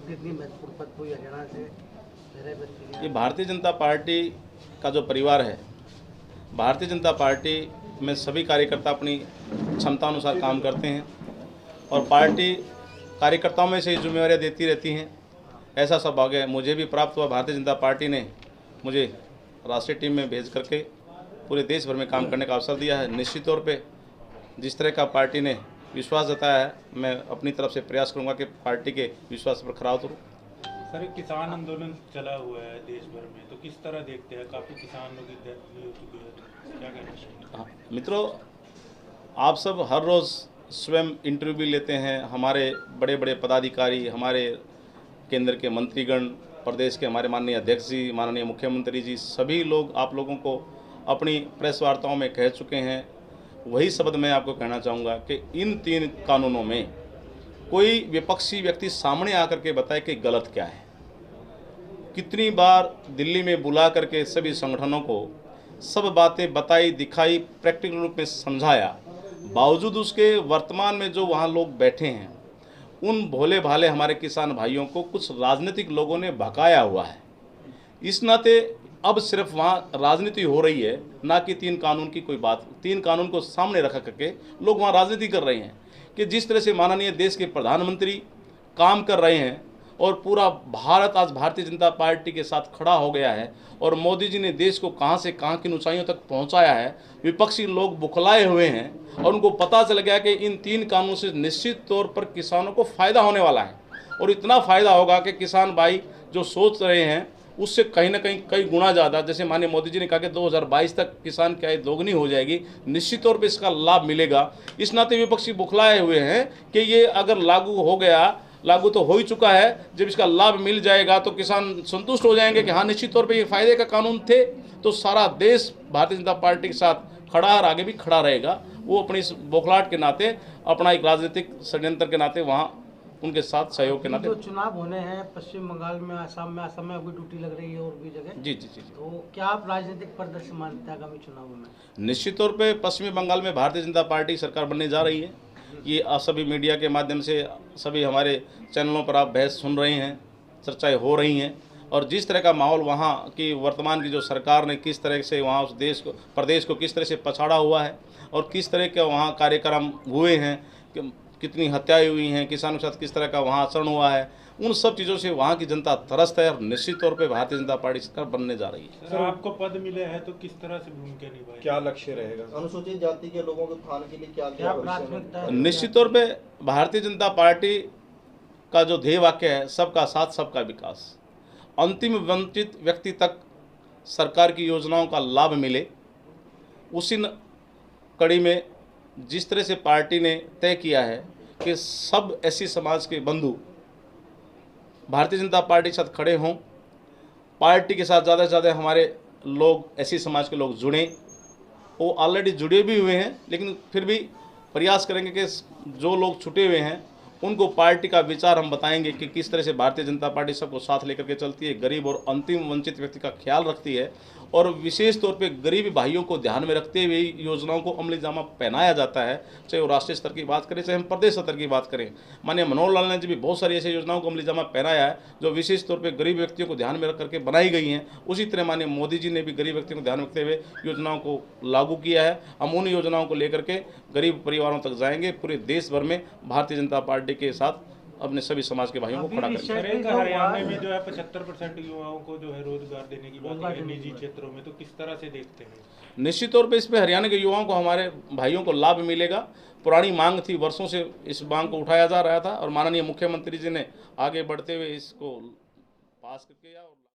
कितनी महत्वपूर्ण पद कोई हरियाणा से मेरे व्यक्ति ये भारतीय जनता पार्टी का जो परिवार है, भारतीय जनता पार्टी में सभी कार्यकर्ता अपनी क्षमता अनुसार काम करते हैं और पार्टी कार्यकर्ताओं में से ही जिम्मेवारियाँ देती रहती हैं। ऐसा सौभाग्य मुझे भी प्राप्त हुआ। भारतीय जनता पार्टी ने मुझे राष्ट्रीय टीम में भेज करके पूरे देश भर में काम करने का अवसर दिया है। निश्चित तौर पे जिस तरह का पार्टी ने विश्वास जताया है, मैं अपनी तरफ से प्रयास करूंगा कि पार्टी के विश्वास पर खरा उतरूं। सर, एक किसान आंदोलन चला हुआ है देश भर में, तो किस तरह देखते हैं? काफ़ी किसानों की डेथ भी हो चुकी है, तो क्या कहना चाहिए? हाँ, मित्रों, आप सब हर रोज़ स्वयं इंटरव्यू भी लेते हैं। हमारे बड़े बड़े पदाधिकारी, हमारे केंद्र के मंत्रीगण, प्रदेश के हमारे माननीय अध्यक्ष जी, माननीय मुख्यमंत्री जी, सभी लोग आप लोगों को अपनी प्रेस वार्ताओं में कह चुके हैं। वही शब्द मैं आपको कहना चाहूँगा कि इन 3 कानूनों में कोई विपक्षी व्यक्ति सामने आकर के बताए कि गलत क्या है। कितनी बार दिल्ली में बुला करके सभी संगठनों को सब बातें बताई, दिखाई, प्रैक्टिकल रूप में समझाया, बावजूद उसके वर्तमान में जो वहाँ लोग बैठे हैं, उन भोले भाले हमारे किसान भाइयों को कुछ राजनीतिक लोगों ने भकाया हुआ है। इस नाते अब सिर्फ वहाँ राजनीति हो रही है, ना कि 3 कानून की कोई बात। 3 कानून को सामने रख करके लोग वहाँ राजनीति कर रहे हैं कि जिस तरह से माननीय देश के प्रधानमंत्री काम कर रहे हैं और पूरा भारत आज भारतीय जनता पार्टी के साथ खड़ा हो गया है और मोदी जी ने देश को कहां से कहां की ऊंचाइयों तक पहुंचाया है। विपक्षी लोग बुखलाए हुए हैं और उनको पता चल गया कि इन 3 कानून से निश्चित तौर पर किसानों को फ़ायदा होने वाला है और इतना फ़ायदा होगा कि किसान भाई जो सोच रहे हैं उससे कहीं ना कहीं कई गुना ज़्यादा, जैसे माननीय मोदी जी ने कहा कि 2022 तक किसान की आय दोगुनी हो जाएगी, निश्चित तौर पे इसका लाभ मिलेगा। इस नाते विपक्षी बुखलाए हुए हैं कि ये अगर लागू हो गया, लागू तो हो ही चुका है, जब इसका लाभ मिल जाएगा तो किसान संतुष्ट हो जाएंगे कि हाँ निश्चित तौर पे ये फायदे का कानून थे। तो सारा देश भारतीय जनता पार्टी के साथ खड़ा और आगे भी खड़ा रहेगा। वो अपनी इस बौखलाहट के नाते, अपना एक राजनीतिक षड्यंत्र के नाते वहाँ उनके साथ सहयोग के नाते। जो चुनाव होने हैं पश्चिम बंगाल में, आसाम में अभी ड्यूटी लग रही है और भी जगह। जी जी जी जी। तो क्या आप राजनीतिक परिदृश्य मानते हैं आगामी चुनावों में? निश्चित तौर पे पश्चिमी बंगाल में भारतीय जनता पार्टी सरकार बनने जा रही है। ये सभी मीडिया के माध्यम से, सभी हमारे चैनलों पर आप बहस सुन रहे हैं, चर्चाएं हो रही हैं और जिस तरह का माहौल वहाँ की वर्तमान की जो सरकार ने किस तरह से वहाँ उस देश को, प्रदेश को किस तरह से पछाड़ा हुआ है और किस तरह के वहाँ कार्यक्रम हुए हैं, कितनी हत्याएं हुई हैं, किसानों के साथ किस तरह का वहाँ आचरण हुआ है, उन सब चीज़ों से वहाँ की जनता त्रस्त है और निश्चित तौर पे भारतीय जनता पार्टी सरकार बनने जा रही है। सर, आपको पद मिले हैं तो किस तरह से भूमिका निभाएंगे? क्या लक्ष्य रहेगा? अनुसूचित जाति के लोगों के उत्थान के लिए क्या प्राथमिकता है? निश्चित तौर पे भारतीय जनता पार्टी का जो ध्येय वाक्य है, सबका साथ सबका विकास, अंतिम वंचित व्यक्ति तक सरकार की योजनाओं का लाभ मिले, उसी कड़ी में जिस तरह से पार्टी ने तय किया है कि सब एससी समाज के बंधु भारतीय जनता पार्टी के साथ खड़े हों, पार्टी के साथ ज़्यादा से ज़्यादा हमारे लोग, एससी समाज के लोग जुड़ें। वो ऑलरेडी जुड़े भी हुए हैं, लेकिन फिर भी प्रयास करेंगे कि जो लोग छुटे हुए हैं उनको पार्टी का विचार हम बताएंगे कि किस तरह से भारतीय जनता पार्टी सबको साथ लेकर के चलती है, गरीब और अंतिम वंचित व्यक्ति का ख्याल रखती है और विशेष तौर पे गरीब भाइयों को ध्यान में रखते हुए योजनाओं को अमली जामा पहनाया जाता है। चाहे वो राष्ट्रीय स्तर की बात करें, चाहे हम प्रदेश स्तर की बात करें, माननीय मनोहर लाल ने जी भी बहुत सारी ऐसी योजनाओं को अमली जामा पहनाया है जो विशेष तौर पर गरीब व्यक्तियों को ध्यान में रख करके बनाई गई हैं। उसी तरह माननीय मोदी जी ने भी गरीब व्यक्तियों को ध्यान रखते हुए योजनाओं को लागू किया है। हम उन योजनाओं को लेकर के गरीब परिवारों तक जाएंगे, पूरे देश भर में भारतीय जनता पार्टी के साथ अपने सभी समाज के भाइयों को खड़ा करेंगे। हरियाणा में जो है 75% युवाओं को जो है रोजगार देने की बात है निजी क्षेत्रों में, तो किस तरह से देखते हैं? निश्चित तौर पे इस पे हरियाणा के युवाओं को, हमारे भाइयों को लाभ मिलेगा। पुरानी मांग थी, वर्षों से इस मांग को उठाया जा रहा था और माननीय मुख्यमंत्री जी ने आगे बढ़ते हुए इसको पास करके